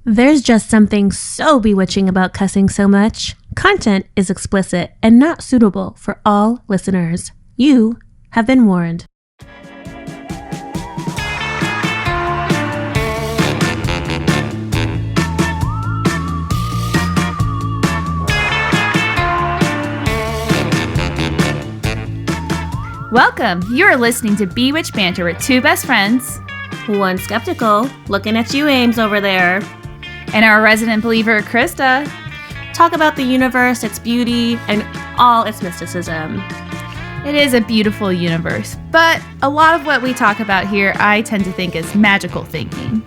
There's just something so bewitching about cussing so much. Content is explicit and not suitable for all listeners. You have been warned. Welcome. You are listening to Bewitch Banter with two best friends. One skeptical, looking at you, Ames, over there. And our resident believer, Krista. Talk about the universe, its beauty, and all its mysticism. It is a beautiful universe, but a lot of what we talk about here, I tend to think is magical thinking.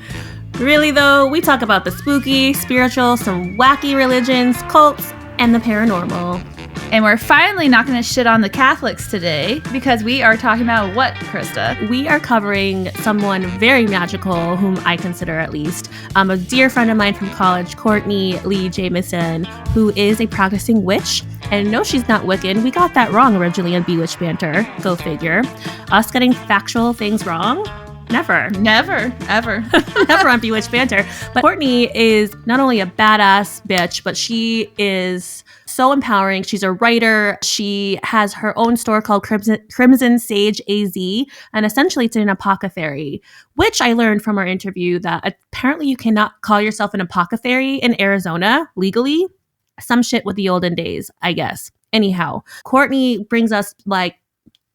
Really, though, we talk about the spooky, spiritual, some wacky religions, cults, and the paranormal. And we're finally not going to shit on the Catholics today because we are talking about what, Krista? We are covering someone very magical, whom I consider at least, a dear friend of mine from college, Courtney Jameson, who is a practicing witch. And no, she's not Wiccan. We got that wrong originally in Bewitch Banter. Go figure. Us getting factual things wrong? Never, ever. Never on Bewitch Banter. But Courtney is not only a badass bitch, but she is so empowering. She's a writer. She has her own store called Crimson Sage AZ, and essentially it's an apothecary, which I learned from our interview that apparently you cannot call yourself an apothecary in Arizona legally. Some shit with the olden days, I guess. Anyhow, Courtney brings us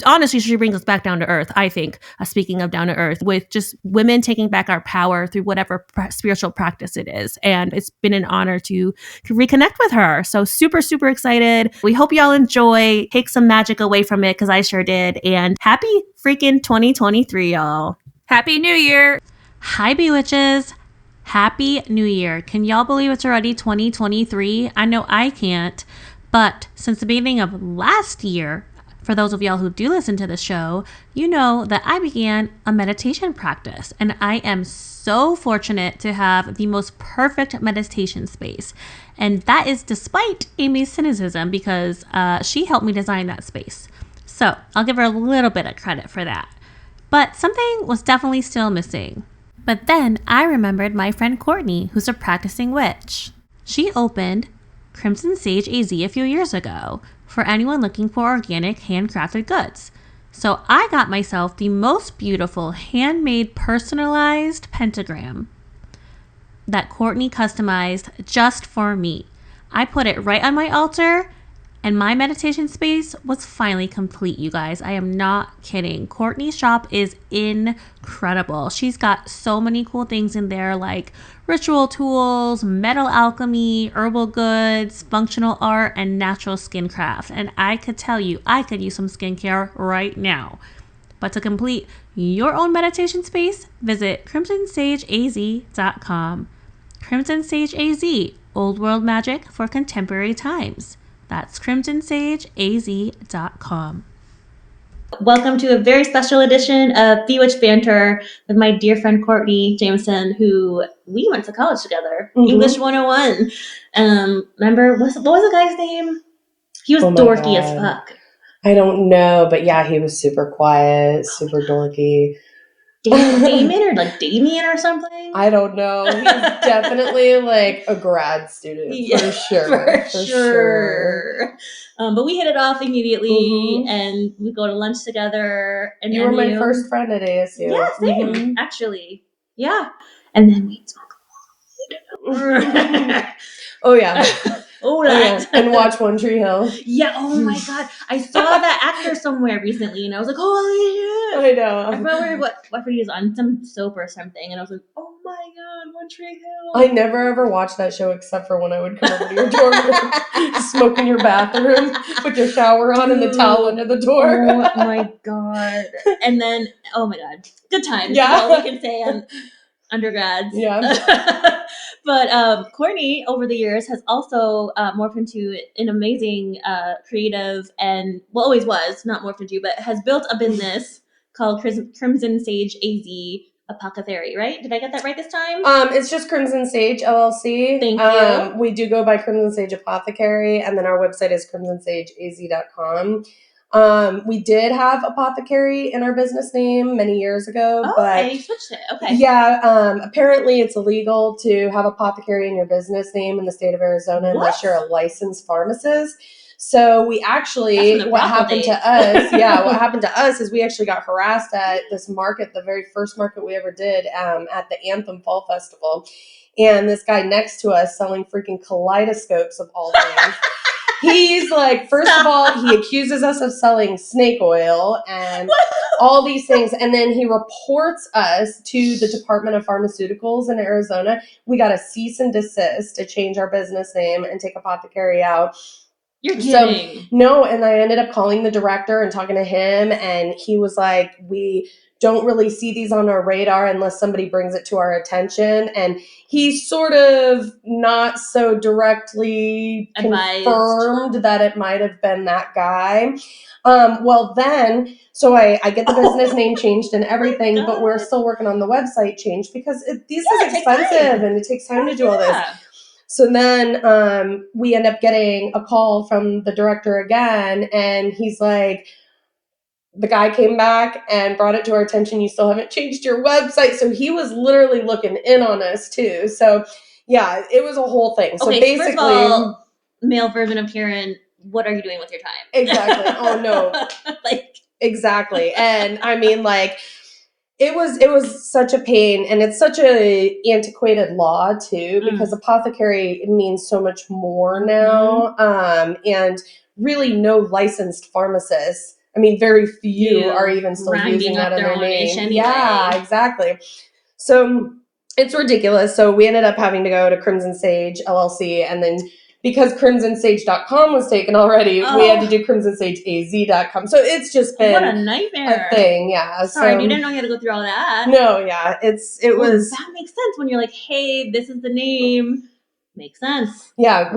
honestly, she brings us back down to earth, I think, speaking of down to earth, with just women taking back our power through whatever spiritual practice it is. And it's been an honor to reconnect with her. So super, super excited. We hope y'all enjoy. Take some magic away from it, because I sure did. And happy freaking 2023, y'all. Happy New Year. Hi, Bewitches. Happy New Year. Can y'all believe it's already 2023? I know I can't. But since the beginning of last year, for those of y'all who do listen to the show, you know that I began a meditation practice, and I am so fortunate to have the most perfect meditation space. And that is despite Amy's cynicism, because she helped me design that space. So I'll give her a little bit of credit for that. But something was definitely still missing. But then I remembered my friend Courtney, who's a practicing witch. She opened Crimson Sage AZ a few years ago for anyone looking for organic, handcrafted goods. So I got myself the most beautiful, handmade, personalized pentagram that Courtney customized just for me. I put it right on my altar, and my meditation space was finally complete, you guys. I am not kidding. Courtney's shop is incredible. She's got so many cool things in there, like ritual tools, metal alchemy, herbal goods, functional art, and natural skin craft. And I could tell you, I could use some skincare right now. But to complete your own meditation space, visit crimsonsageaz.com. Crimson Sage AZ, old world magic for contemporary times. That's crimsonsageaz.com. Welcome to a very special edition of Bewitch Banter with my dear friend Courtney Jameson, who we went to college together. Mm-hmm. English 101. Remember, what was the guy's name? He was dorky as fuck. I don't know, but yeah, he was super quiet, super dorky. Damon or Damien or something? I don't know. He's definitely a grad student, yeah, for sure. But we hit it off immediately, and we go to lunch together. And you were my first friend at ASU. Yeah, same, actually. Yeah. And then we smoke weed. Oh, yeah. Oh, yeah. And watch One Tree Hill. Yeah, oh my God. I saw that actor somewhere recently, and I was like, holy shit. I know. I remember what he was on, some soap or something, and I was like, oh my God, One Tree Hill. I never ever watched that show except for when I would come over to your dorm room, smoke in your bathroom with your shower on and the towel under the door. Oh my God. And then, oh my God, good times. Yeah. That's all we can say on undergrads. Yeah. But Courtney, over the years, has also morphed into an amazing creative and, well, always was, not morphed into, but has built a business called Crimson Sage AZ Apothecary, right? Did I get that right this time? It's just Crimson Sage LLC. Thank you. We do go by Crimson Sage Apothecary, and then our website is crimsonsageaz.com. We did have apothecary in our business name many years ago, but okay, you switched it. Okay. yeah, apparently it's illegal to have apothecary in your business name in the state of Arizona unless you're a licensed pharmacist. So we actually, what happened to us is we actually got harassed at this market, the very first market we ever did, at the Anthem Fall Festival. And this guy next to us selling freaking kaleidoscopes of all things. He's like, first of all, he accuses us of selling snake oil and all these things. And then he reports us to the Department of Pharmaceuticals in Arizona. We got a cease and desist to change our business name and take apothecary out. You're kidding. So, no, and I ended up calling the director and talking to him, and he was like, we don't really see these on our radar unless somebody brings it to our attention. And he sort of not so directly confirmed that it might have been that guy. Well, then, so I get the business name changed and everything, but we're still working on the website change because this is expensive and it takes time to do all this. So then we end up getting a call from the director again, and he's like, the guy came back and brought it to our attention. You still haven't changed your website. So he was literally looking in on us too. So yeah, it was a whole thing. So basically, first of all, male version of Karen, what are you doing with your time? Exactly. Oh no. Exactly. And I mean, it was such a pain, and it's such a antiquated law too, because apothecary means so much more now. And really no licensed pharmacists. I mean, very few are even still using that in their name. Anyway. Yeah, exactly. So it's ridiculous. So we ended up having to go to Crimson Sage LLC, and then because crimsonsage.com was taken already, we had to do crimsonsageaz.com. So it's just been what a nightmare. A thing, yeah. Sorry, you didn't know you had to go through all that. No, yeah. It was. That makes sense when you're like, hey, this is the name. Makes sense. Yeah,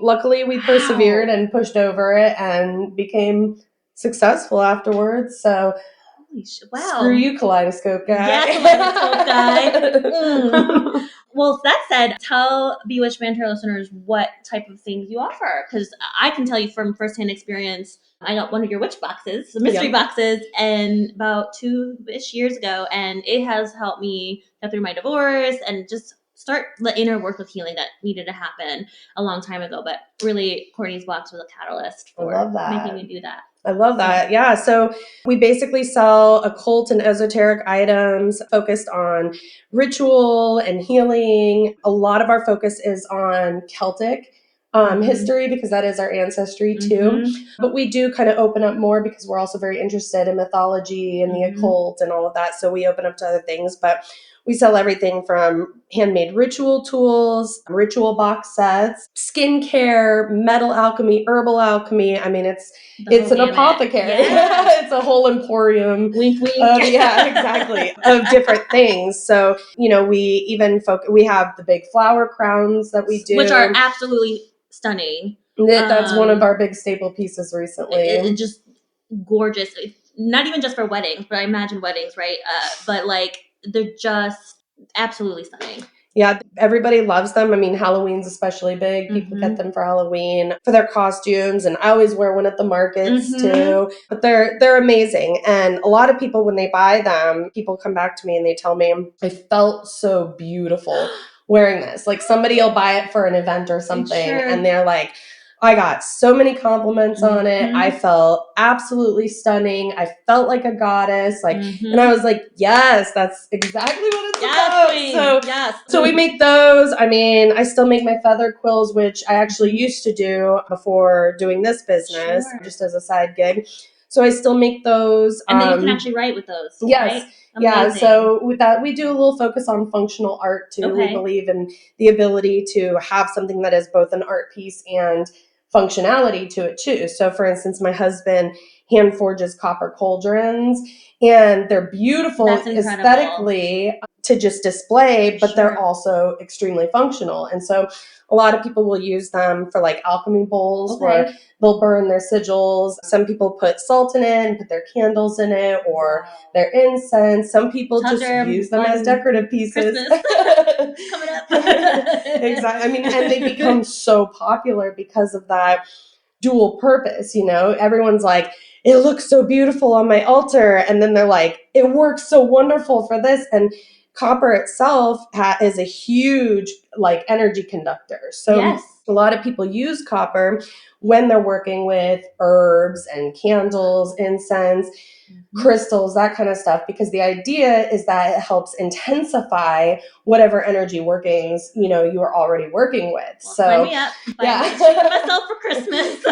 luckily we persevered and pushed over it and became successful afterwards. So, screw you, kaleidoscope guy. Yeah, kaleidoscope guy. Well, that said, tell Bewitch Banter listeners what type of things you offer, because I can tell you from firsthand experience. I got one of your witch boxes, the mystery boxes, and about 2-ish years ago, and it has helped me get through my divorce and just start the inner work of healing that needed to happen a long time ago. But really, Courtney's box was a catalyst for making me do that. I love that. Yeah. So we basically sell occult and esoteric items focused on ritual and healing. A lot of our focus is on Celtic history, because that is our ancestry too. But we do kind of open up more because we're also very interested in mythology and the occult and all of that. So we open up to other things, but we sell everything from handmade ritual tools, ritual box sets, skincare, metal alchemy, herbal alchemy. I mean, it's an apothecary. Yeah. It's a whole emporium. Wink, wink. Yeah, exactly. Of different things. So, we even we have the big flower crowns that we do, which are absolutely stunning. That's one of our big staple pieces recently. It's just gorgeous. Not even just for weddings, but I imagine weddings, right? But they're just absolutely stunning. Yeah, everybody loves them. I mean, Halloween's especially big. People get them for Halloween, for their costumes, and I always wear one at the markets too. But they're amazing. And a lot of people, when they buy them, people come back to me and they tell me, I felt so beautiful wearing this. Like, somebody will buy it for an event or something, and they're like, I got so many compliments on it. I felt absolutely stunning. I felt like a goddess. And I was like, yes, that's exactly what it's about. So we make those. I mean, I still make my feather quills, which I actually used to do before doing this business, just as a side gig. So I still make those. And then you can actually write with those. Yes. Right? Yeah, so with that, we do a little focus on functional art too. We believe in the ability to have something that is both an art piece and functionality to it too. So for instance, my husband hand forges copper cauldrons, and they're beautiful aesthetically to just display, but they're also extremely functional. And so a lot of people will use them for alchemy bowls where they'll burn their sigils. Some people put salt in it and put their candles in it, or their incense. Some people just use them as decorative pieces. Coming up. Exactly. I mean, and they become so popular because of that dual purpose. Everyone's like, it looks so beautiful on my altar. And then they're like, it works so wonderful for this. And copper itself is a huge like energy conductor. So Yes. a lot of people use copper when they're working with herbs and candles, incense, crystals, that kind of stuff, because the idea is that it helps intensify whatever energy workings, you are already working with. Well, so sign me up. I'm treating myself for Christmas.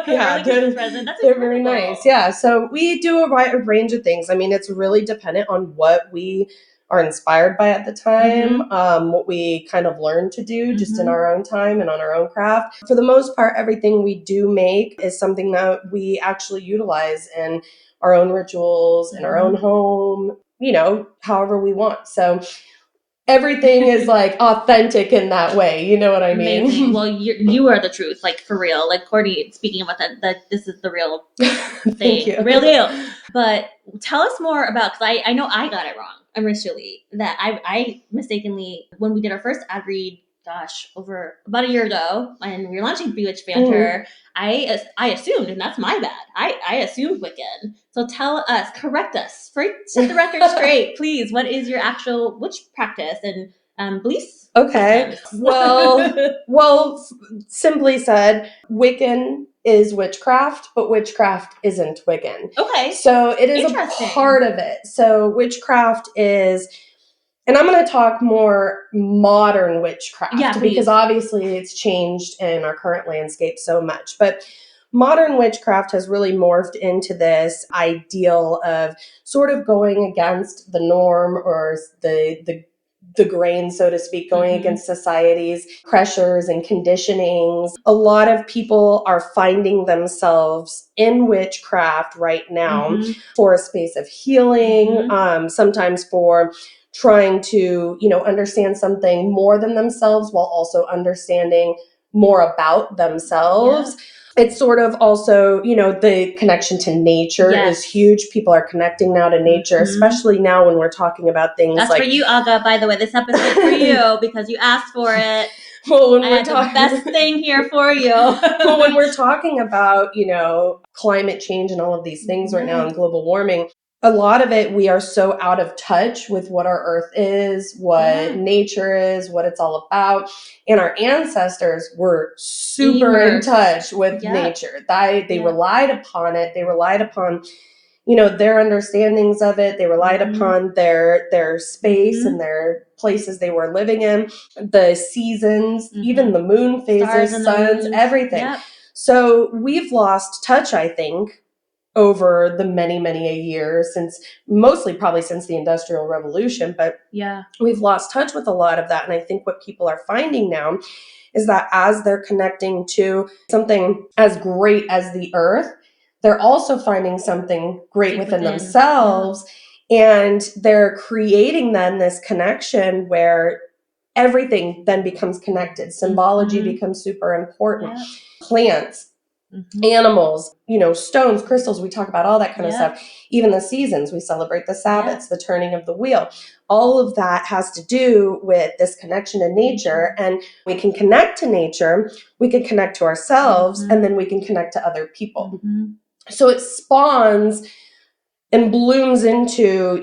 Yeah, Christmas present. That's they're incredible. very nice. Yeah, so we do a wide range of things. I mean, it's really dependent on what we are inspired by at the time, what we kind of learn to do just in our own time and on our own craft. For the most part, everything we do make is something that we actually utilize in our own rituals, in our own home, however we want. So everything is like authentic in that way. You know what I mean? Amazing. Well, you are the truth, like for real. Like Courtney, speaking about that this is the real thing. Thank you. Real deal. But tell us more about, because I know I got it wrong initially, that I mistakenly, when we did our first ad read, over about a year ago, and we were launching Bewitch Banter, I assumed, and that's my bad, I assumed Wiccan. So tell us, correct us, set the record straight, please. What is your actual witch practice and beliefs? Okay. Well, simply said, Wiccan is witchcraft, but witchcraft isn't Wiccan. Okay. So it is a part of it. So witchcraft is, and I'm going to talk more modern witchcraft, because obviously it's changed in our current landscape so much. But modern witchcraft has really morphed into this ideal of sort of going against the norm, or the grain, so to speak, going against society's pressures and conditionings. A lot of people are finding themselves in witchcraft right now for a space of healing, sometimes for trying to, understand something more than themselves, while also understanding more about themselves. It's sort of also, the connection to nature is huge. People are connecting now to nature, especially now when we're talking about things That's for you, Aga, by the way. This episode for you, because you asked for it. Well, when I had the best thing here for you. Well, when we're talking about, climate change and all of these things right now, and global warming, a lot of it, we are so out of touch with what our earth is, what nature is, what it's all about. And our ancestors were super in touch with nature. They relied upon it. They relied upon, their understandings of it. They relied upon their space and their places they were living in, the seasons, even the moon phases, suns, everything. So we've lost touch, I think, over the many, many a years, probably since the Industrial Revolution. But we've lost touch with a lot of that. And I think what people are finding now is that as they're connecting to something as great as the earth, they're also finding something great within themselves. And they're creating then this connection where everything then becomes connected. Symbology becomes super important. Plants, animals, stones, crystals, we talk about all that kind of stuff. Even the seasons, we celebrate the Sabbats, the turning of the wheel. All of that has to do with this connection to nature. And we can connect to nature, we can connect to ourselves, and then we can connect to other people. So it spawns and blooms into,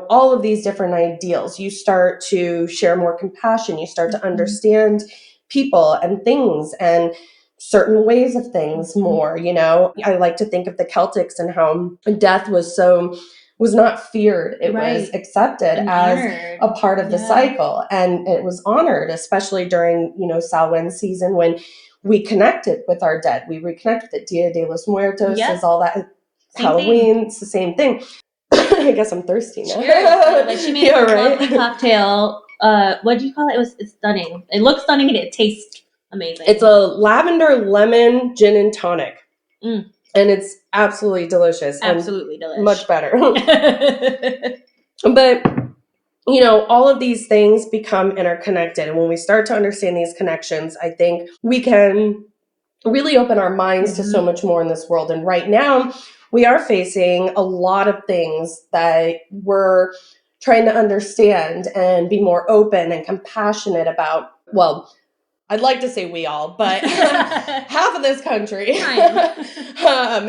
all of these different ideals. You start to share more compassion. You start to understand people and things and certain ways of things more. I like to think of the Celtics and how death was not feared. It was accepted and as honored. A part of the cycle. And it was honored, especially during, Samhain season, when we connected with our dead. We reconnect with it. Dia de los Muertos is all that. Halloween, it's the same thing. I guess I'm thirsty now. Cheers. She made a lovely cocktail. What do you call it? It's stunning. It looks stunning and it tastes amazing. It's a lavender lemon gin and tonic. And it's absolutely delicious. Absolutely delicious. Much better. But, all of these things become interconnected. And when we start to understand these connections, I think we can really open our minds to so much more in this world. And right now, we are facing a lot of things that we're trying to understand and be more open and compassionate about. Well, I'd like to say we all, but half of this country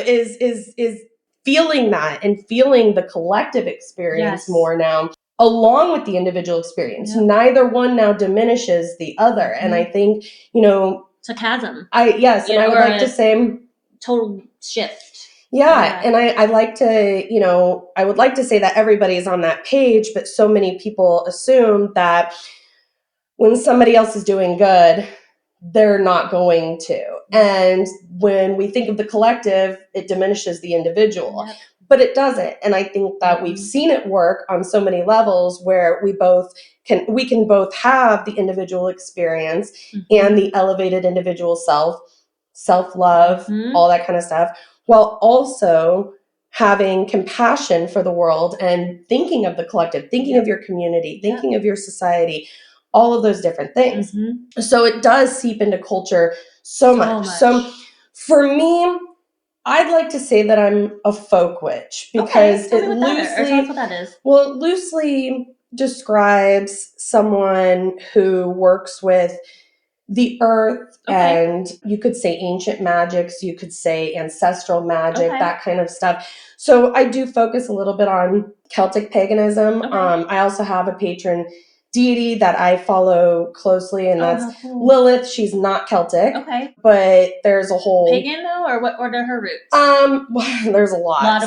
is feeling that and feeling the collective experience more now, along with the individual experience. Neither one now diminishes the other. And I think, it's a chasm. I would like to say total shift. And I like to, I would like to say that everybody's on that page, but so many people assume that when somebody else is doing good, they're not going to. And when we think of the collective, it diminishes the individual. But it doesn't. And I think that we've seen it work on so many levels where we can both have the individual experience and the elevated individual self-love, all that kind of stuff, while also having compassion for the world and thinking of the collective, thinking of your community, thinking of your society, all of those different things. So it does seep into culture so much. So for me, I'd like to say that I'm a folk witch because it loosely describes someone who works with the earth and you could say ancient magics, you could say ancestral magic, that kind of stuff. So I do focus a little bit on Celtic paganism. I also have a patron deity that I follow closely, and that's Lilith. She's not Celtic, but there's a whole pagan though, or what? What are her roots? There's a lot.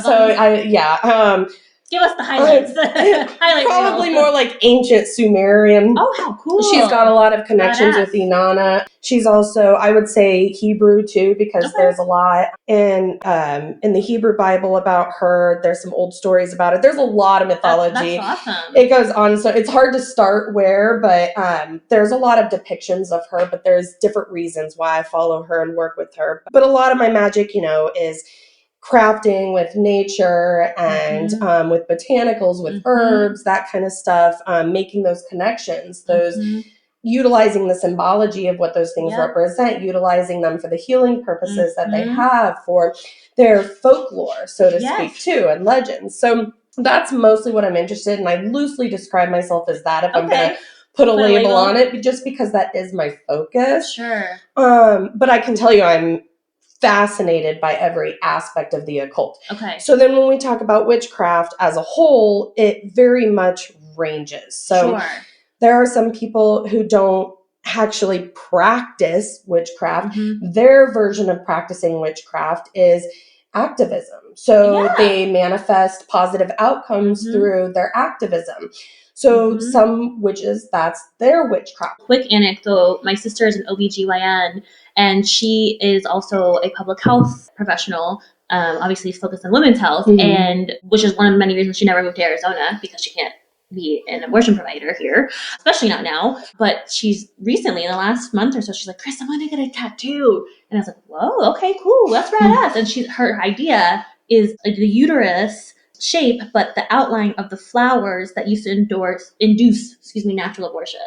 Give us the highlights. Probably more like ancient Sumerian. Oh, how cool! She's got a lot of connections with Inanna. She's also, I would say, Hebrew too, because there's a lot in the Hebrew Bible about her. There's some old stories about it. There's a lot of mythology. That's awesome. It goes on, so it's hard to start where, but there's a lot of depictions of her. But there's different reasons why I follow her and work with her. But a lot of my magic, is crafting with nature and with botanicals, with herbs, that kind of stuff, making those connections, those utilizing the symbology of what those things represent, utilizing them for the healing purposes that they have for their folklore, so to speak, too, and legends. So that's mostly what I'm interested in. I loosely describe myself as that if I'm going to put a label on it, just because that is my focus. Sure. But I can tell you I'm fascinated by every aspect of the occult. So then when we talk about witchcraft as a whole, it very much ranges. So there are some people who don't actually practice witchcraft. Their version of practicing witchcraft is activism. So they manifest positive outcomes through their activism. So some witches, that's their witchcraft. Quick anecdote, my sister is an OBGYN, and she is also a public health professional, obviously focused on women's health, and which is one of the many reasons she never moved to Arizona, because she can't be an abortion provider here, especially not now. But she's recently, in the last month or so, she's like, Chris, I want to get a tattoo. And I was like, whoa, okay, cool, that's badass. And her idea is the uterus shape, but the outline of the flowers that used to induce natural abortions.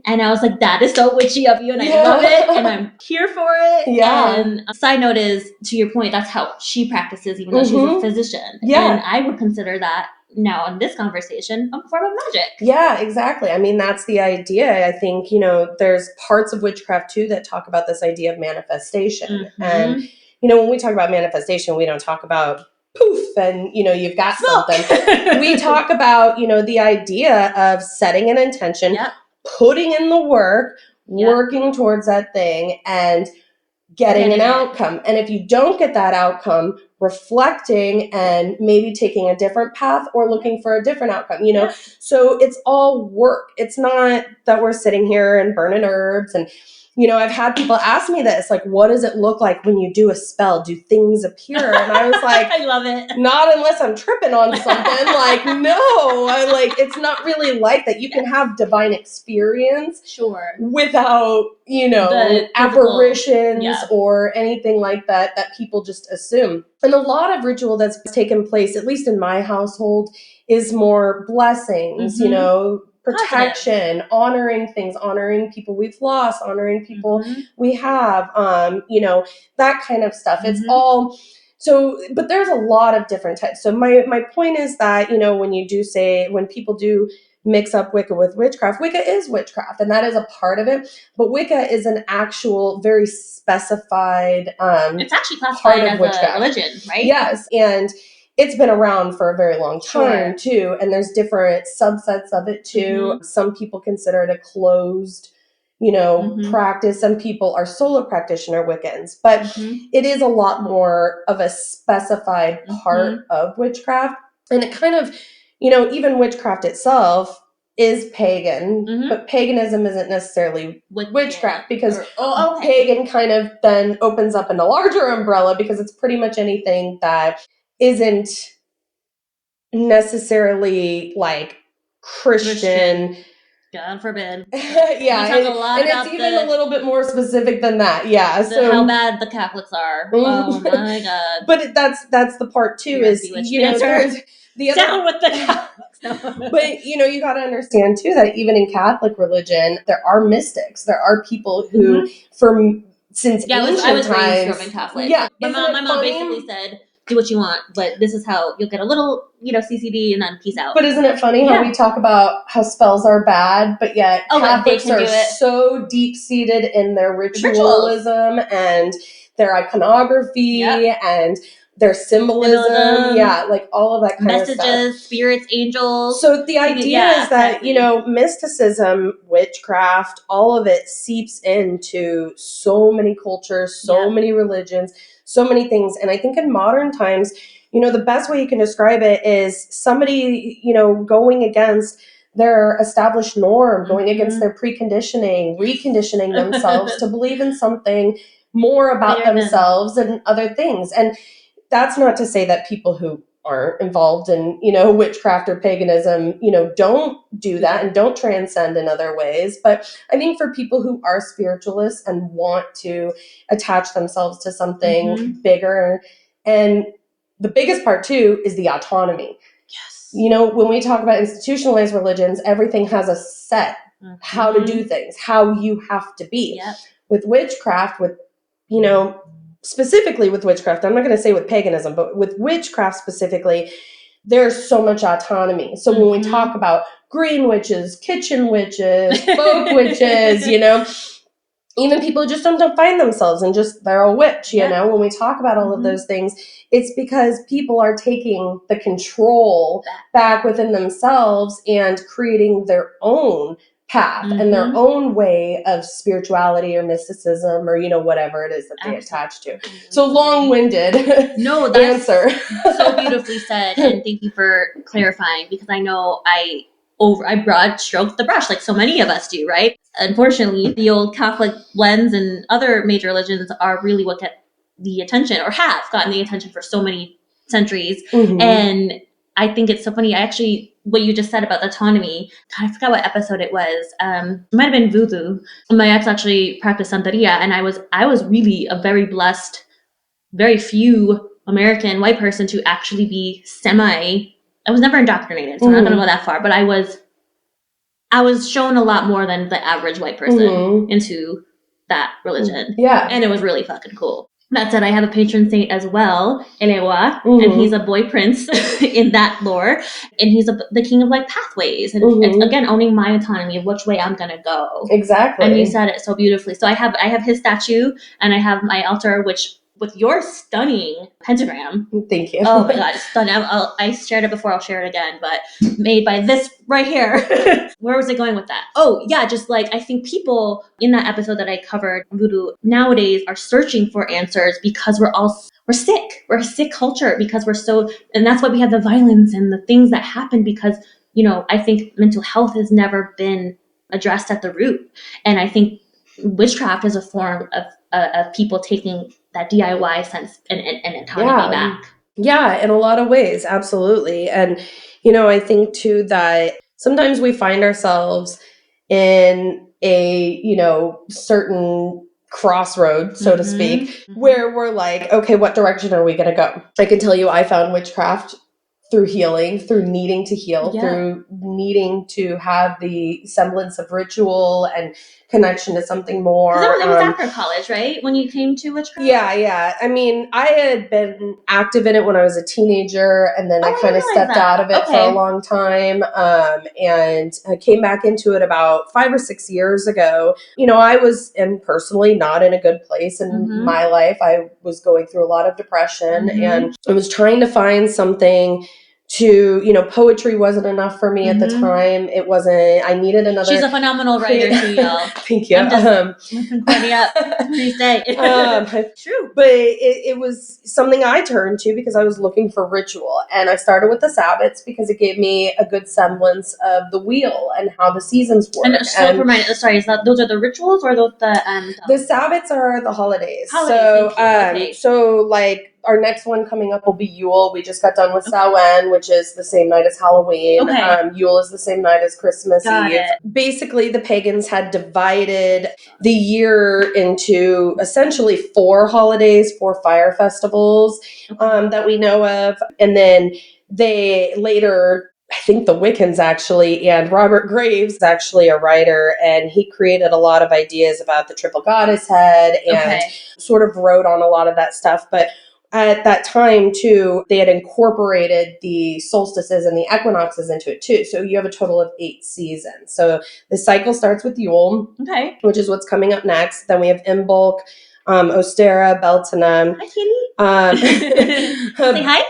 And I was like, that is so witchy of you, and I love it, and I'm here for it. And a side note is, to your point, that's how she practices, even though she's a physician. And I would consider that now in this conversation a form of magic. Yeah, exactly. I mean, that's the idea. I think, there's parts of witchcraft too that talk about this idea of manifestation. And, when we talk about manifestation, we don't talk about poof, and you've got something. We talk about the idea of setting an intention, putting in the work, working towards that thing, and getting an outcome. And if you don't get that outcome, reflecting and maybe taking a different path or looking for a different outcome, so it's all work. It's not that we're sitting here and burning herbs. And I've had people ask me this, like, what does it look like when you do a spell? Do things appear? And I was like, I love it. Not unless I'm tripping on something. Like, no, it's not really like that. You can have divine experience without, the apparitions or anything like that people just assume. And a lot of ritual that's taken place, at least in my household, is more blessings, protection, honoring things, honoring people we've lost, honoring people we have, that kind of stuff. It's all but there's a lot of different types. So my point is that, when people do mix up Wicca with witchcraft, Wicca is witchcraft, and that is a part of it. But Wicca is an actual, very specified it's actually classified as witchcraft. A religion, right? Yes, and it's been around for a very long time, too, and there's different subsets of it, too. Some people consider it a closed practice. Some people are solo practitioner Wiccans, but it is a lot more of a specified part of witchcraft. And it kind of, even witchcraft itself is pagan, but paganism isn't necessarily witchcraft, because pagan kind of then opens up in a larger umbrella, because it's pretty much anything that isn't necessarily like Christian. God forbid. Yeah, and it's even a little bit more specific than that. Yeah, so how bad the Catholics are. Oh my God! But that's the part too. There's the other down with the Catholics. But you got to understand too that even in Catholic religion, there are mystics. There are people who, since ancient I was times, raised Roman Catholic. Yeah, my mom basically said, do what you want, but this is how you'll get a little, CCD, and then peace out. But isn't it funny how we talk about how spells are bad, but yet Catholics are so deep-seated in their ritualism and their iconography and their symbolism. Yeah, like all of that kind of stuff. Messages, spirits, angels. So the idea is that, mysticism, witchcraft, all of it seeps into so many cultures, so many religions, so many things. And I think in modern times, the best way you can describe it is somebody, going against their established norm, going against their preconditioning, reconditioning themselves to believe in something more about themselves and other things. And that's not to say that people who aren't involved in, witchcraft or paganism, don't do that and don't transcend in other ways. But I think for people who are spiritualists and want to attach themselves to something bigger, and the biggest part too is the autonomy. Yes. When we talk about institutionalized religions, everything has a set how to do things, how you have to be. Yep. With witchcraft, specifically with witchcraft, I'm not going to say with paganism, but with witchcraft specifically, there's so much autonomy. So when we talk about green witches, kitchen witches, folk witches, even people who just don't define themselves and just they're a witch, when we talk about all of those things, it's because people are taking the control back within themselves and creating their own path and their own way of spirituality or mysticism or, whatever it is that they attach to. So long-winded answer. So beautifully said. And thank you for clarifying, because I know I broad stroked the brush like so many of us do, right? Unfortunately, the old Catholic lens and other major religions are really what get the attention, or have gotten the attention for so many centuries. And I think it's so funny. What you just said about autonomy, God, I forgot what episode it was. It might have been voodoo. My ex actually practiced Santeria, and I was really a very blessed, very few American white person to actually be I was never indoctrinated, so I'm not going to go that far, but I was shown a lot more than the average white person into that religion. Yeah. And it was really fucking cool. That said, I have a patron saint as well, Elewa, and he's a boy prince in that lore, and he's the king of like pathways, and it's, again, owning my autonomy of which way I'm gonna go. Exactly. And you said it so beautifully. So I have his statue, and I have my altar, which with your stunning pentagram. Thank you. Oh my God, it's stunning. I shared it before, I'll share it again, but made by this right here. Where was I going with that? Oh yeah, just like I think people in that episode that I covered, voodoo, nowadays are searching for answers because we're sick. We're a sick culture because and that's why we have the violence and the things that happen because, I think mental health has never been addressed at the root. And I think witchcraft is a form of people taking that DIY sense and autonomy back. Yeah, in a lot of ways, absolutely. And, I think too that sometimes we find ourselves in a, certain crossroad, so to speak, where we're like, okay, what direction are we going to go? I can tell you I found witchcraft through healing, through needing to heal, Yeah. through needing to have the semblance of ritual and connection to something more. Because it was after college, right? When you came to Witchcraft? Yeah. I mean, I had been active in it when I was a teenager, and then I kind of stepped out of it for a long time, and I came back into it about 5 or 6 years ago. You know, I was personally not in a good place in my life. I was going through a lot of depression, and I was trying to find something to, you know, poetry wasn't enough for me at the time. It wasn't, I needed another. She's a phenomenal writer too, y'all. Thank you. I'm just lifting Courtney up. Please say. True. But it was something I turned to because I was looking for ritual. And I started with the Sabbats because it gave me a good semblance of the wheel and how the seasons work. And so for mine, sorry, is that those are the rituals or those the Sabbats are the holidays. Okay. So like our next one coming up will be Yule. We just got done with Samhain, which is the same night as Halloween. Yule is the same night as Christmas Eve. Basically, the pagans had divided the year into essentially 4 holidays, 4 fire festivals that we know of. And then they later, I think the Wiccans actually, and Robert Graves is actually a writer, and he created a lot of ideas about the triple goddess head and sort of wrote on a lot of that stuff. But at that time, too, they had incorporated the solstices and the equinoxes into it, too. So you have a total of 8 seasons. So the cycle starts with Yule, which is what's coming up next. Then we have Imbolc, Ostera, Beltana. Hi, Kitty. Say hi.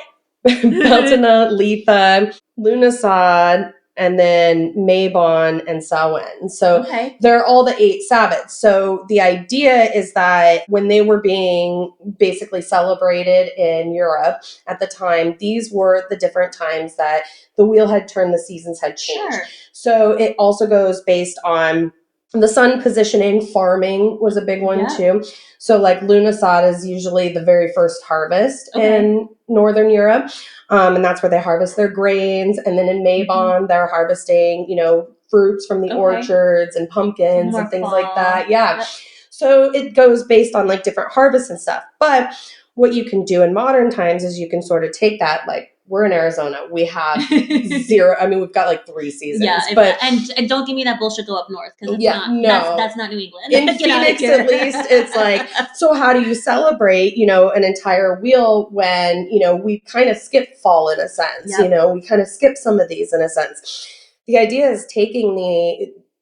Beltana, Letha, Lughnasadh, and then Mabon and Samhain. So they're all the 8 Sabbats. So the idea is that when they were being basically celebrated in Europe at the time, these were the different times that the wheel had turned, the seasons had changed. So it also goes based on the sun positioning. Farming was a big one too. So like Lughnasadh is usually the very first harvest in Northern Europe. And that's where they harvest their grains. And then in Mabon, they're harvesting, you know, fruits from the orchards and pumpkins and things like that. So it goes based on like different harvests and stuff. But what you can do in modern times is you can sort of take that, like, we're in Arizona. We have 0. I mean, we've got like 3 seasons. And don't give me that bullshit go up north, because that's not New England. In Phoenix, at least, it's like, so how do you celebrate, you know, an entire wheel when, you know, we kind of skip fall in a sense, you know, we kind of skip some of these in a sense. The idea is taking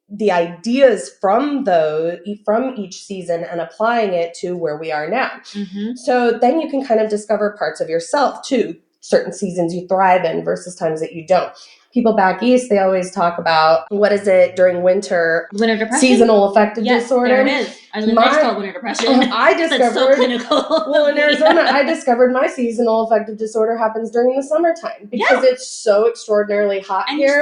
the ideas from each season and applying it to where we are now. So then you can kind of discover parts of yourself too. Certain seasons you thrive in versus times that you don't. People back east, they always talk about, what is it during winter? Winter depression? Seasonal affective disorder. There it is. I was going to call it winter depression. I discovered, that's so clinical. Well, in Arizona, I discovered my seasonal affective disorder happens during the summertime because it's so extraordinarily hot and here.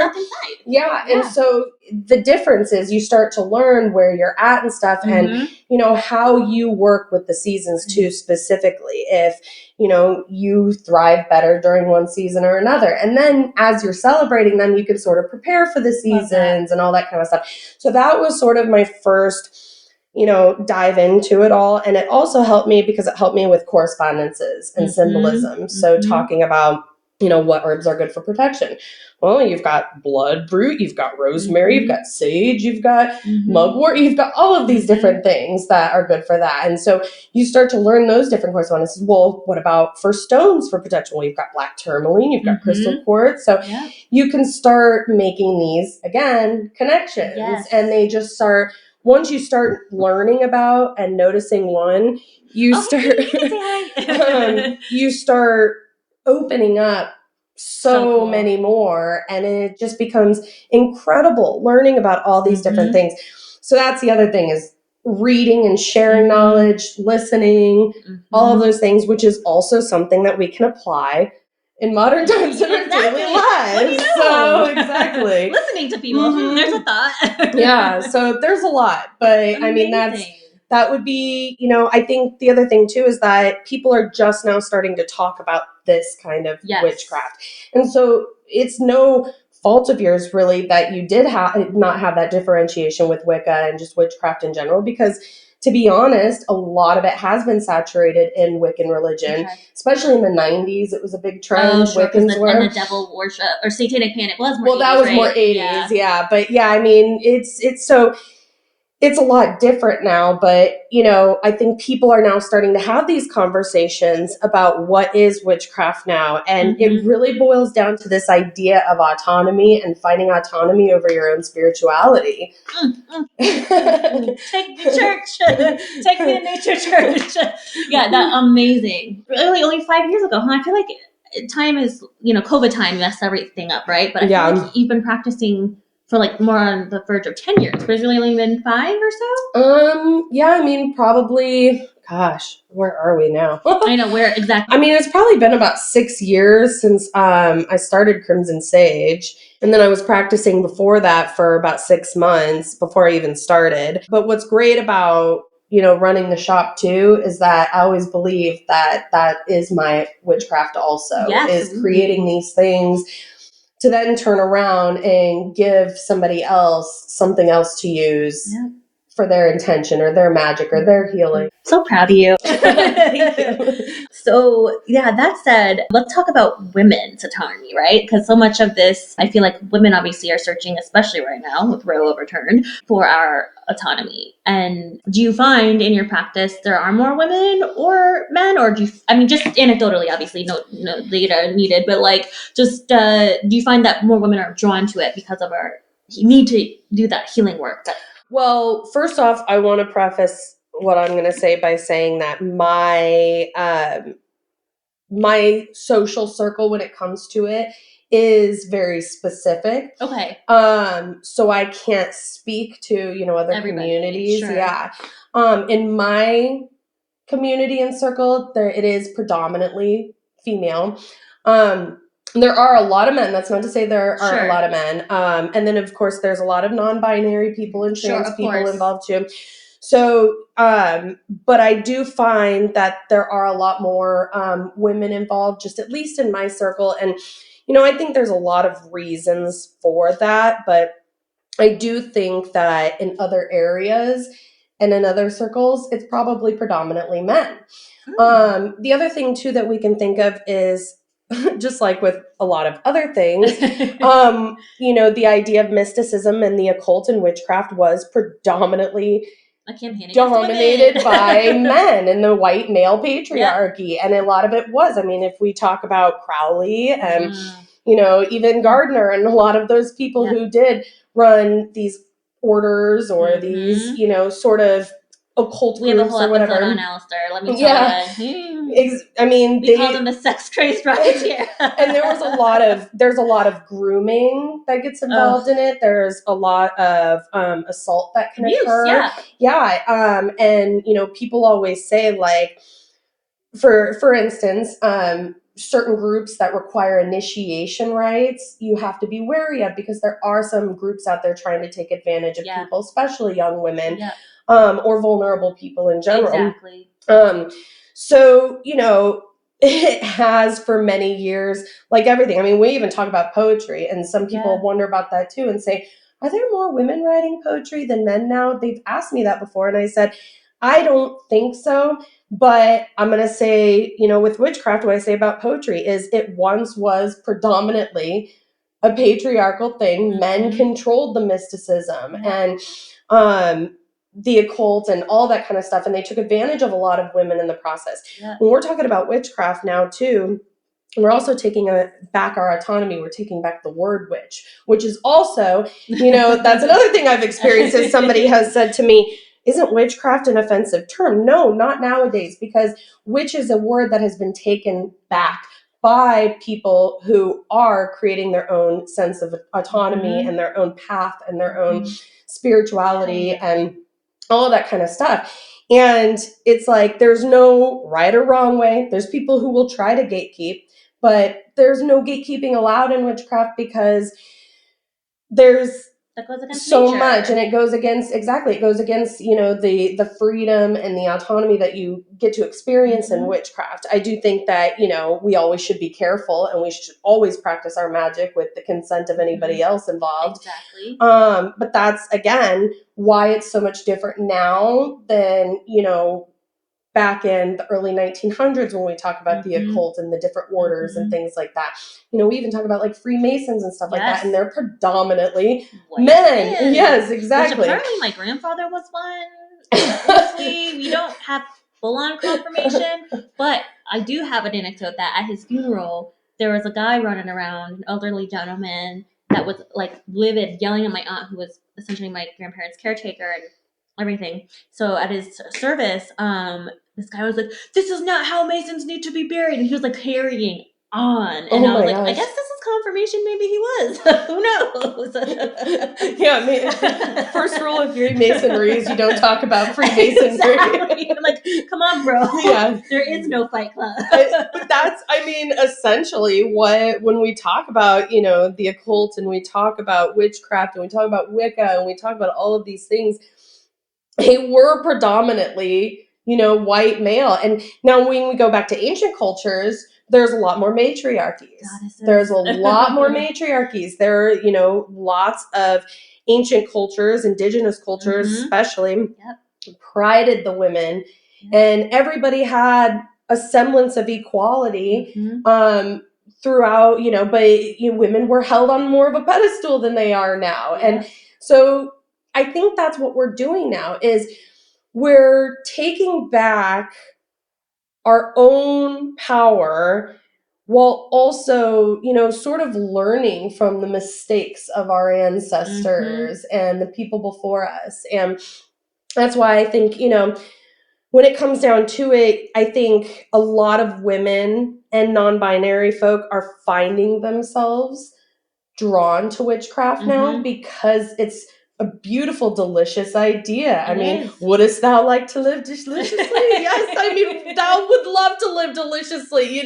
You're stuck inside. And so the difference is you start to learn where you're at and stuff, and you know how you work with the seasons too, specifically. If you know you thrive better during one season or another, and then as you're celebrating them, you can sort of prepare for the seasons and all that kind of stuff. So that was sort of my first, you know, dive into it all, and it also helped me because it helped me with correspondences and symbolism. So talking about, you know, what herbs are good for protection. Well, you've got bloodroot, you've got rosemary, you've got sage, you've got mugwort, you've got all of these different things that are good for that. And so you start to learn those different correspondences. Well, what about for stones for protection? Well, you've got black tourmaline, you've got crystal quartz. So you can start making these, again, connections. And they just start, once you start learning about and noticing one, you you start opening up so cool. Many more, and it just becomes incredible learning about all these different things. So that's the other thing, is reading and sharing knowledge, listening, all of those things, which is also something that we can apply in modern times in our daily lives. So exactly. Listening to people. There's a thought. So there's a lot, but amazing. I mean, that would be, you know, I think the other thing too is that people are just now starting to talk about this kind of witchcraft. And so it's no fault of yours, really, that you did not have that differentiation with Wicca and just witchcraft in general, because to be honest, a lot of it has been saturated in Wiccan religion, especially in the 90s. It was a big trend. Oh, sure, Wiccans were. and the devil worship or satanic panic was more. Well, 80s, that was right? more 80s, yeah. But yeah, I mean, it's so. It's a lot different now, but, you know, I think people are now starting to have these conversations about what is witchcraft now. And it really boils down to this idea of autonomy and finding autonomy over your own spirituality. Take the church. Take me to nature church. Yeah, that amazing. Really, only 5 years ago, huh? I feel like time is, you know, COVID time messed everything up, right? But I feel like you've been practicing for like more on the verge of 10 years, but it's really only been 5 or so? Yeah, I mean, probably, gosh, where are we now? I know, where exactly? I mean, it's probably been about 6 years since I started Crimson Sage. And then I was practicing before that for about 6 months before I even started. But what's great about, you know, running the shop too is that I always believe that that is my witchcraft also, is creating these things to then turn around and give somebody else something else to use for their intention or their magic or their healing. So proud of you. Thank you. So, yeah, that said, let's talk about women's autonomy, right? Because so much of this, I feel like women obviously are searching, especially right now with Roe overturned, for our autonomy. And do you find in your practice there are more women or men? Or do you, I mean, just anecdotally, obviously, no data needed, but like, just do you find that more women are drawn to it because of our need to do that healing work? Well, first off, I want to preface what I'm going to say by saying that my my social circle, when it comes to it, is very specific. Okay. So I can't speak to, you know, other communities. Sure. Yeah. In my community and circle, it is predominantly female. There are a lot of men. That's not to say there aren't a lot of men. And then, of course, there's a lot of non-binary people and trans people involved too. So, but I do find that there are a lot more women involved, just at least in my circle. And, you know, I think there's a lot of reasons for that. But I do think that in other areas and in other circles, it's probably predominantly men. The other thing, too, that we can think of is, just like with a lot of other things, you know, the idea of mysticism and the occult and witchcraft was predominantly dominated by men and the white male patriarchy. And a lot of it was, I mean, if we talk about Crowley and, you know, even Gardner and a lot of those people who did run these orders or these, you know, sort of occult groups or whatever. We have a whole episode on Alistair, let me tell you. I mean, we called him the sex crazed right here. And there's a lot of grooming that gets involved in it. There's a lot of assault that can occur. And you know, people always say, like, for instance, certain groups that require initiation rites, you have to be wary of, because there are some groups out there trying to take advantage of people, especially young women, or vulnerable people in general. Exactly. So, you know, it has for many years, like everything. I mean, we even talk about poetry, and some people wonder about that too and say, are there more women writing poetry than men now? They've asked me that before, and I said, I don't think so. But I'm going to say, you know, with witchcraft, what I say about poetry is it once was predominantly a patriarchal thing. Men controlled the mysticism and the occult and all that kind of stuff. And they took advantage of a lot of women in the process. When we're talking about witchcraft now too, we're also taking back our autonomy. We're taking back the word witch, which is also, you know, that's another thing I've experienced is somebody has said to me, isn't witchcraft an offensive term? No, not nowadays, because witch is a word that has been taken back by people who are creating their own sense of autonomy and their own path and their own spirituality and all of that kind of stuff. And it's like, there's no right or wrong way. There's people who will try to gatekeep, but there's no gatekeeping allowed in witchcraft, because there's that goes against so nature. much, and it goes against the freedom and the autonomy that you get to experience in witchcraft. I do think that we always should be careful, and we should always practice our magic with the consent of anybody else involved. Exactly. But that's again why it's so much different now than back in the early 1900s when we talk about the occult and the different orders and things like that. We even talk about like Freemasons and stuff like that, and they're predominantly men. Yes, exactly. Which apparently my grandfather was one. Honestly, we don't have full-on confirmation, but I do have an anecdote that at his funeral, there was a guy running around, an elderly gentleman that was like livid, yelling at my aunt, who was essentially my grandparents' caretaker and everything. So at his service, this guy was like, "This is not how Masons need to be buried," and he was like carrying on, and I was like, gosh. I guess this is confirmation. Maybe he was. Who knows? Yeah, first rule of Freemasonry is you don't talk about Freemasonry. Exactly. I'm like, come on, bro. Yeah, there is no Fight Club. But that's, essentially when we talk about the occult, and we talk about witchcraft, and we talk about Wicca, and we talk about all of these things, they were predominantly white male. And now when we go back to ancient cultures, there's a lot more matriarchies. There's a lot more matriarchies. There are, lots of ancient cultures, indigenous cultures especially, prided the women, and everybody had a semblance of equality throughout, but women were held on more of a pedestal than they are now. And so I think that's what we're doing now, is we're taking back our own power while also, sort of learning from the mistakes of our ancestors and the people before us. And that's why I think, when it comes down to it, I think a lot of women and non-binary folk are finding themselves drawn to witchcraft now, because it's a beautiful, delicious idea. Wouldst thou like to live deliciously? Yes, thou would love to live deliciously,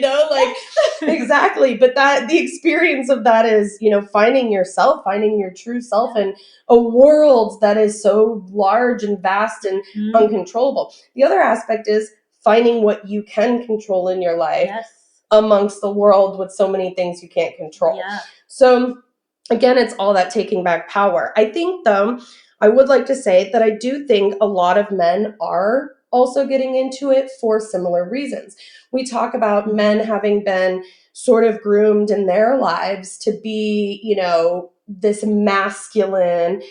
exactly. But the experience of that is, finding yourself, finding your true self in a world that is so large and vast and uncontrollable. The other aspect is finding what you can control in your life amongst the world with so many things you can't control. Yeah. So again, it's all that taking back power. I think, though, I would like to say that I do think a lot of men are also getting into it for similar reasons. We talk about men having been sort of groomed in their lives to be, this masculine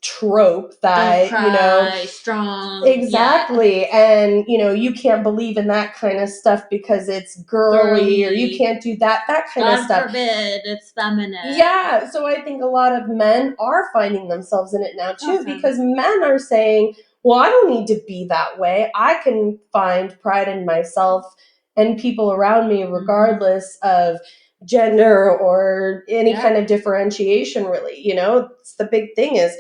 trope that, don't cry, strong. Exactly. Yeah. And, you can't believe in that kind of stuff because it's girly, or you can't do that kind of stuff. God forbid, it's feminine. Yeah. So I think a lot of men are finding themselves in it now too, because men are saying, well, I don't need to be that way. I can find pride in myself and people around me, regardless of gender or any kind of differentiation, really. It's the big thing is,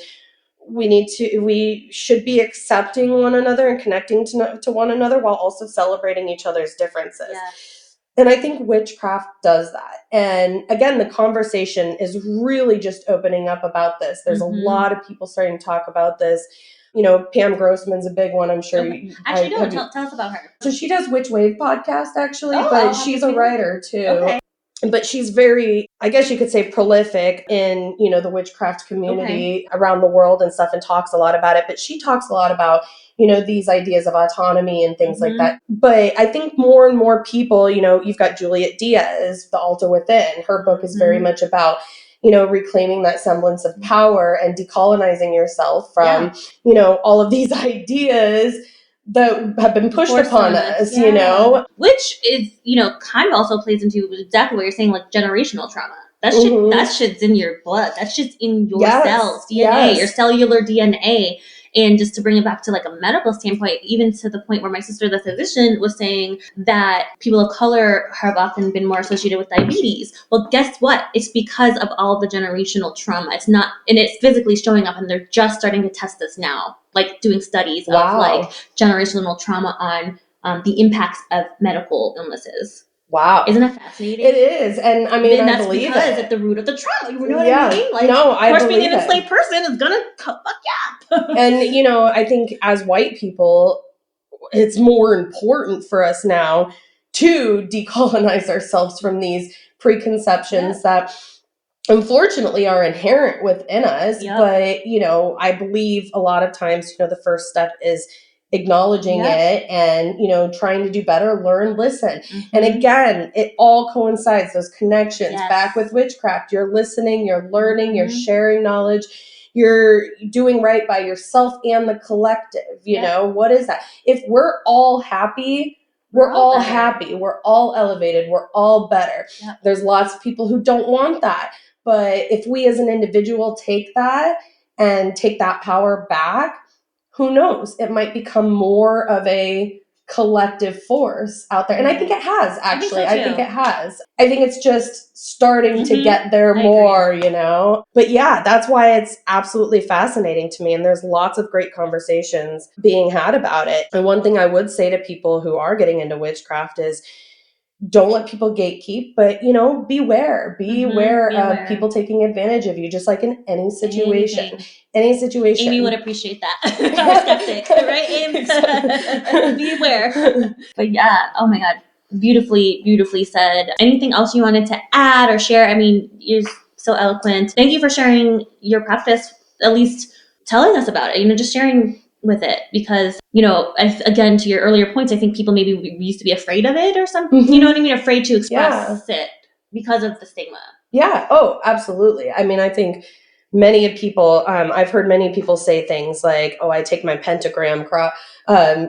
we should be accepting one another and connecting to one another while also celebrating each other's differences. Yes. And I think witchcraft does that. And again, the conversation is really just opening up about this. There's a lot of people starting to talk about this. Pam Grossman's a big one, I'm sure. Okay. Actually, tell us about her. So she does Witch Wave podcast, actually, but she's a writer too. Okay. But she's very, I guess you could say, prolific in, the witchcraft community around the world and stuff, and talks a lot about it. But she talks a lot about, these ideas of autonomy and things like that. But I think more and more people, you've got Juliet Diaz, The Altar Within. Her book is very much about, reclaiming that semblance of power and decolonizing yourself from, all of these ideas that have been pushed upon us, Which is, kind of also plays into exactly what you're saying, like generational trauma. That shit's in your blood. That shit's in your cells, DNA, your cellular DNA. And just to bring it back to like a medical standpoint, even to the point where my sister, the physician, was saying that people of color have often been more associated with diabetes. Well, guess what? It's because of all the generational trauma. It's not, and it's physically showing up, and they're just starting to test this now, like doing studies of like generational trauma on the impacts of medical illnesses. Wow. Isn't that fascinating? It is. And I mean, I believe it. That's because at the root of the trauma. You know what Yeah. I mean? Like, No, I of course, believe being an it. enslaved person is going to fuck you up. And, you know, I think as white people, it's more important for us now to decolonize ourselves from these preconceptions that unfortunately are inherent within us. Yep. But, you know, I believe a lot of times, you know, the first step is acknowledging it and, you know, trying to do better, learn, listen. And again, it all coincides, those connections back with witchcraft. You're listening, you're learning, you're sharing knowledge, you're doing right by yourself and the collective. You know, what is that? If we're all happy, we're all happy, we're all elevated, we're all better. There's lots of people who don't want that. But if we as an individual take that and take that power back, who knows? It might become more of a collective force out there. And I think it has, actually. I think it has. I think it's just starting to get there more, you know? But yeah, that's why it's absolutely fascinating to me. And there's lots of great conversations being had about it. And one thing I would say to people who are getting into witchcraft is, don't let people gatekeep, but, you know, beware of people taking advantage of you, just like in any situation. Any situation. Amy would appreciate that. Our skeptic, right, Amy? Beware. But yeah, oh my God, beautifully, beautifully said. Anything else you wanted to add or share? I mean, you're so eloquent. Thank you for sharing your practice, at least telling us about it, you know, just sharing with it, because, you know, again, to your earlier points, I think people maybe used to be afraid of it or something, you know what I mean? Afraid to express it because of the stigma. Yeah. Oh, absolutely. I mean, I think many people, I've heard many people say things like, oh, I take my pentagram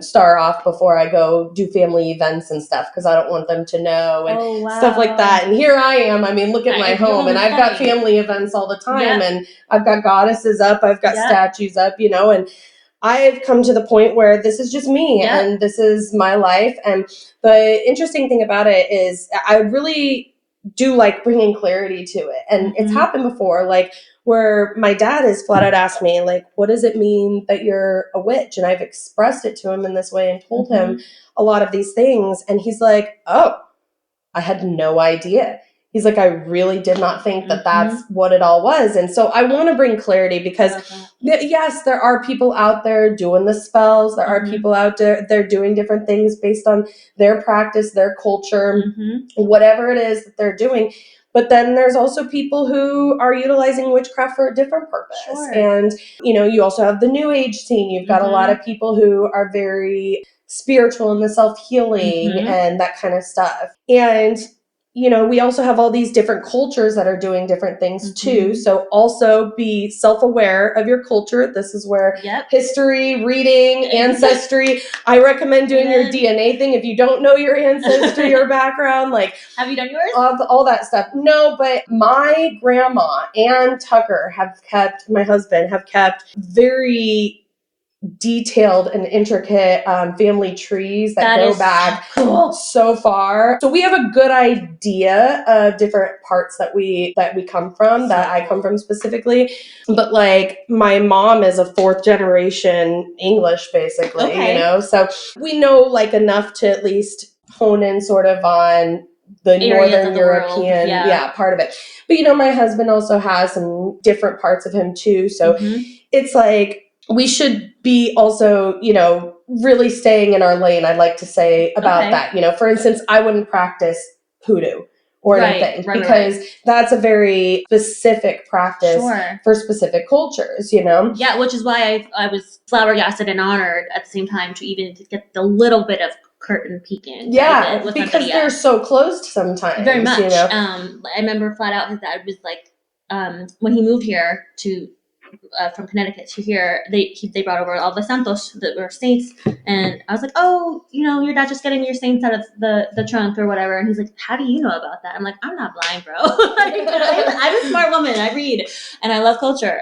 star off before I go do family events and stuff because I don't want them to know and stuff like that. And here I am. I mean, look at my home, and I've got family events all the time, and I've got goddesses up, I've got statues up, you know, and I've come to the point where this is just me and this is my life. And the interesting thing about it is I really do like bringing clarity to it. And it's happened before, like where my dad has flat out asked me, like, what does it mean that you're a witch? And I've expressed it to him in this way and told him a lot of these things. And he's like, oh, I had no idea. He's like, I really did not think that that's what it all was. And so I want to bring clarity because, yes, there are people out there doing the spells. There are people out there, they're doing different things based on their practice, their culture, whatever it is that they're doing. But then there's also people who are utilizing witchcraft for a different purpose. And, you know, you also have the new age scene. You've got a lot of people who are very spiritual in the self-healing and that kind of stuff. And, you know, we also have all these different cultures that are doing different things too. So also be self-aware of your culture. This is where history, reading, ancestry. I recommend doing your DNA thing if you don't know your ancestry or background. Like, have you done yours? All that stuff. No, but my grandma and Tucker my husband have kept very detailed and intricate family trees that go back so far. So we have a good idea of different parts that we come from, that I come from specifically. But like my mom is a 4th generation English, basically, you know, so we know like enough to at least hone in sort of on the Northern European part of it. But, you know, my husband also has some different parts of him too. So it's like, we should be also, you know, really staying in our lane, I'd like to say about that. You know, for instance, I wouldn't practice hoodoo or anything because that's a very specific practice for specific cultures, you know? Yeah, which is why I was flabbergasted and honored at the same time to even get the little bit of curtain peeking. Yeah, because they're so closed sometimes. Very much. You know? I remember flat out his dad was like, when he moved here from Connecticut to here, they brought over all the santos that were saints, and I was like, oh, you know, your dad just getting your saints out of the trunk or whatever, and he's like, how do you know about that? I'm like, I'm not blind, bro. I'm a smart woman. I read and I love culture.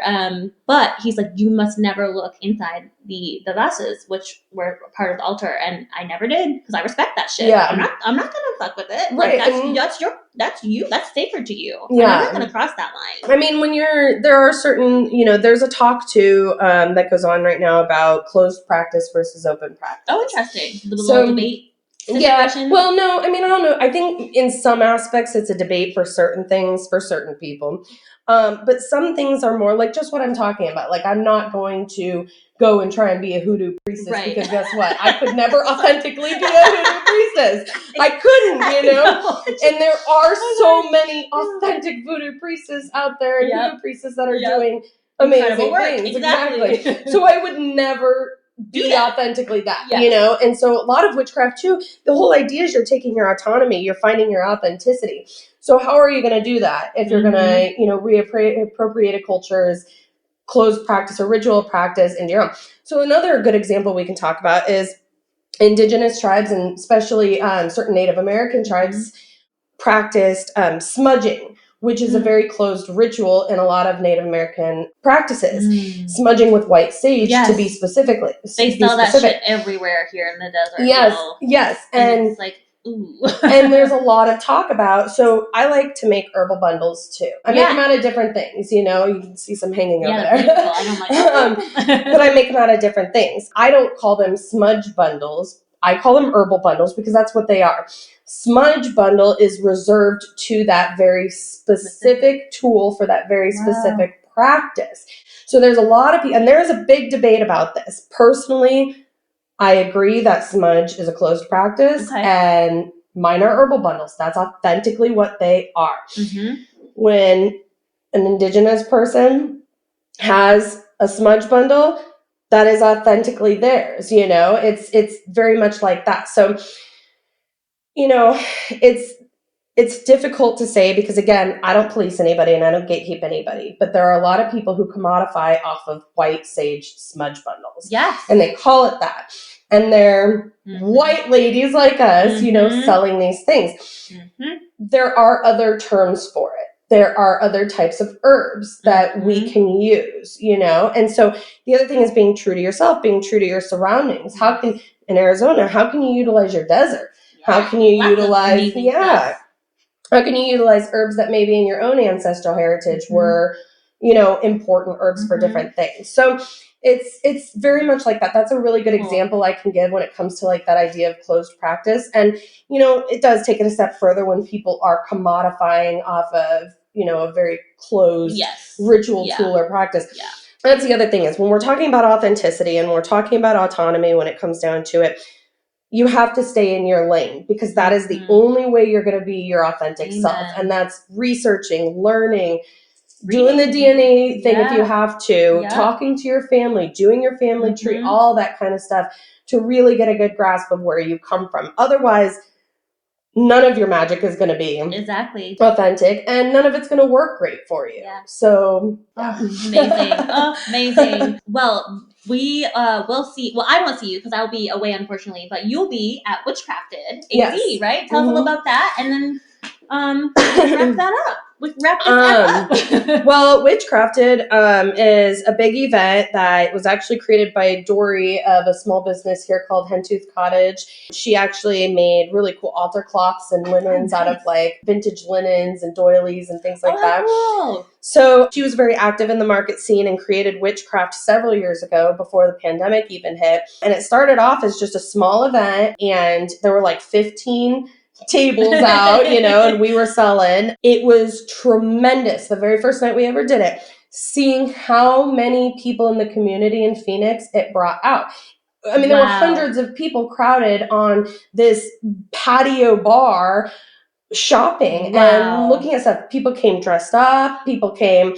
But he's like, you must never look inside the vases, which were part of the altar, and I never did because I respect that shit. Yeah, I'm not gonna fuck with it. Right, like, that's you. That's sacred to you. Yeah, I'm not gonna cross that line. I mean, there are certain, you know, there's a talk too that goes on right now about closed practice versus open practice. Oh, interesting. The little debate. situation? Well, no, I mean, I don't know. I think in some aspects it's a debate for certain things, for certain people. But some things are more like just what I'm talking about. Like, I'm not going to go and try and be a hoodoo priestess Right. because guess what? I could never authentically be a hoodoo priestess. I couldn't, you know? And there are so many authentic voodoo priestesses out there and hoodoo priestesses that are doing amazing things. Exactly. So I would never be authentically that, you know? And so a lot of witchcraft too, the whole idea is you're taking your autonomy, you're finding your authenticity. So how are you going to do that if you're going to, you know, reappropriate a culture's closed practice or ritual practice into your own? So another good example we can talk about is indigenous tribes, and especially certain Native American tribes practiced smudging, which is a very closed ritual in a lot of Native American practices. Smudging with white sage, to be specifically. They sell that shit everywhere here in the desert. Yes. And it's like, ooh. And there's a lot of talk about, so I like to make herbal bundles too. I make them out of different things, you know, you can see some hanging over there. Beautiful. I don't like but I make them out of different things. I don't call them smudge bundles. I call them herbal bundles because that's what they are. Smudge bundle is reserved to that very specific tool for that very specific practice. So there's a lot of people, and there's a big debate about this. Personally, I agree that smudge is a closed practice, and mine are herbal bundles. That's authentically what they are. When an indigenous person has a smudge bundle, that is authentically theirs, you know? It's very much like that. So, you know, it's difficult to say because, again, I don't police anybody and I don't gatekeep anybody, but there are a lot of people who commodify off of white sage smudge bundles. Yes. And they call it that. And they're white ladies like us, you know, selling these things. There are other terms for it. There are other types of herbs that we can use, you know? And so the other thing is being true to yourself, being true to your surroundings. How can, in Arizona, how can you utilize your desert? How can you utilize, how can you utilize herbs that maybe in your own ancestral heritage were, you know, important herbs for different things? So it's very much like that. That's a really good example I can give when it comes to like that idea of closed practice. And, you know, it does take it a step further when people are commodifying off of, you know, a very closed ritual tool or practice. That's the other thing is when we're talking about authenticity and we're talking about autonomy when it comes down to it, you have to stay in your lane because that is the only way you're going to be your authentic self. And that's researching, learning, doing the DNA thing if you have to, talking to your family, doing your family tree, all that kind of stuff to really get a good grasp of where you come from. Otherwise, none of your magic is going to be authentic and none of it's going to work great for you. So, amazing. Well, we will see. Well, I won't see you because I'll be away, unfortunately, but you'll be at Witchcrafted AZ, right? Tell us a little about that and then wrap that up. Wrap this up. Well, Witchcrafted is a big event that was actually created by Dory of a small business here called Hentooth Cottage. She actually made really cool altar cloths and linens out of like vintage linens and doilies and things like that. Cool. So she was very active in the market scene and created Witchcraft several years ago before the pandemic even hit. And it started off as just a small event and there were like 15 tables out, you know, and we were selling. It was tremendous. The very first night we ever did it, seeing how many people in the community in Phoenix it brought out. I mean, there were hundreds of people crowded on this patio bar shopping and looking at stuff. People came dressed up. People came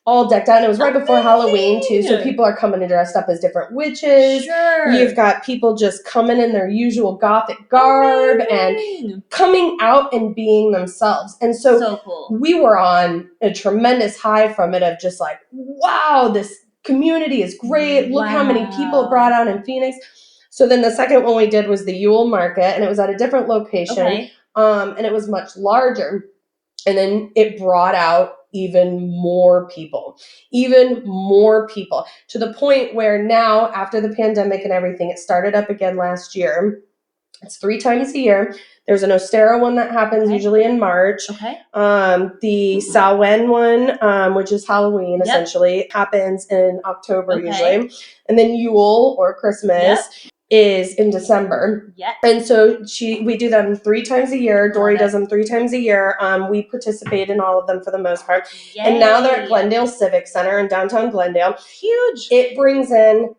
all decked out. And it was right before Halloween too. So people are coming dressed up as different witches. You've got people just coming in their usual gothic garb and coming out and being themselves. And so cool. We were on a tremendous high from it of just like, wow, this community is great. Look how many people it brought out in Phoenix. So then the second one we did was the Yule Market and it was at a different location. And it was much larger. And then it brought out even more people to the point where now after the pandemic and everything, it started up again last year. It's 3 times a year. There's an Ostera one that happens usually in March. The Samhain one, which is Halloween essentially, happens in October usually. And then Yule or Christmas is in December. Yes. And so we do them 3 times a year. Dory Love it. does them 3 times a year. We participate in all of them for the most part. Yay. And now they're at Glendale Civic Center in downtown Glendale. Huge. It brings in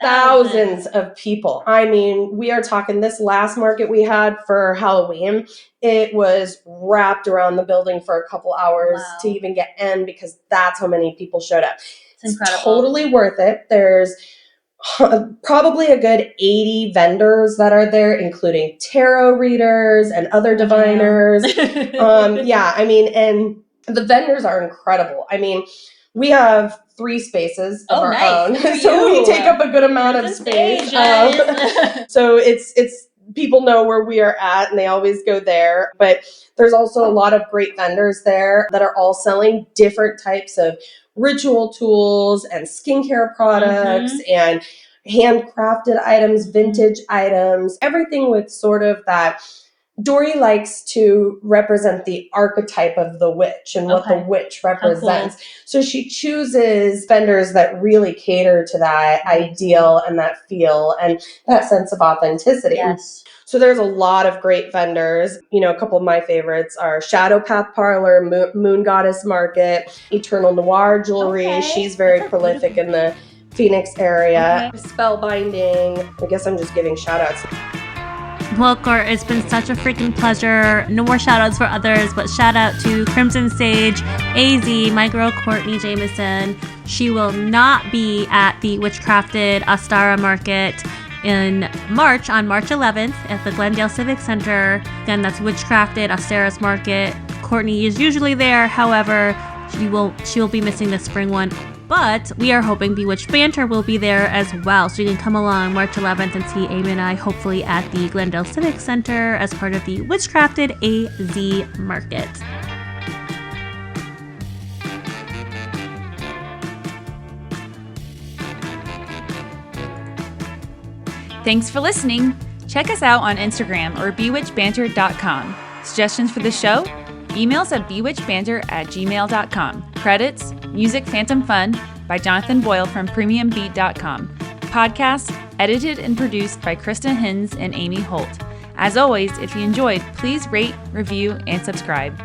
thousands of people. I mean, we are talking this last market we had for Halloween. It was wrapped around the building for a couple hours to even get in because that's how many people showed up. It's incredible. Totally worth it. There's probably a good 80 vendors that are there, including tarot readers and other diviners. I mean, and the vendors are incredible. I mean, we have 3 spaces of our own, so we take up a good amount of space. So it's people know where we are at, and they always go there. But there's also a lot of great vendors there that are all selling different types of ritual tools and skincare products and handcrafted items, vintage items, everything with sort of that. Dory likes to represent the archetype of the witch and what the witch represents. Cool. So she chooses vendors that really cater to that ideal and that feel and that sense of authenticity. Yes. So there's a lot of great vendors. You know, a couple of my favorites are Shadow Path Parlor, Moon Goddess Market, Eternal Noir Jewelry. Okay. She's very prolific in the Phoenix area. Okay. Spellbinding. I guess I'm just giving shout outs. Well, Court, it's been such a freaking pleasure. No more shout outs for others, but shout out to Crimson Sage, AZ, my girl Courtney Jameson. She will not be at the Witchcrafted Astara Market in March, on March 11th at the Glendale Civic Center. Again, that's Witchcrafted Astara's Market. Courtney is usually there. However, she will be missing the spring one. But we are hoping Bewitch Banter will be there as well. So you can come along March 11th and see Amy and I hopefully at the Glendale Civic Center as part of the Witchcrafted AZ Market. Thanks for listening. Check us out on Instagram or bewitchbanter.com. Suggestions for the show? Email us at bewitchbanter@gmail.com. Credits, music Phantom Fun by Jonathan Boyle from premiumbeat.com. Podcast, edited and produced by Krista Hins and Amy Holt. As always, if you enjoyed, please rate, review, and subscribe.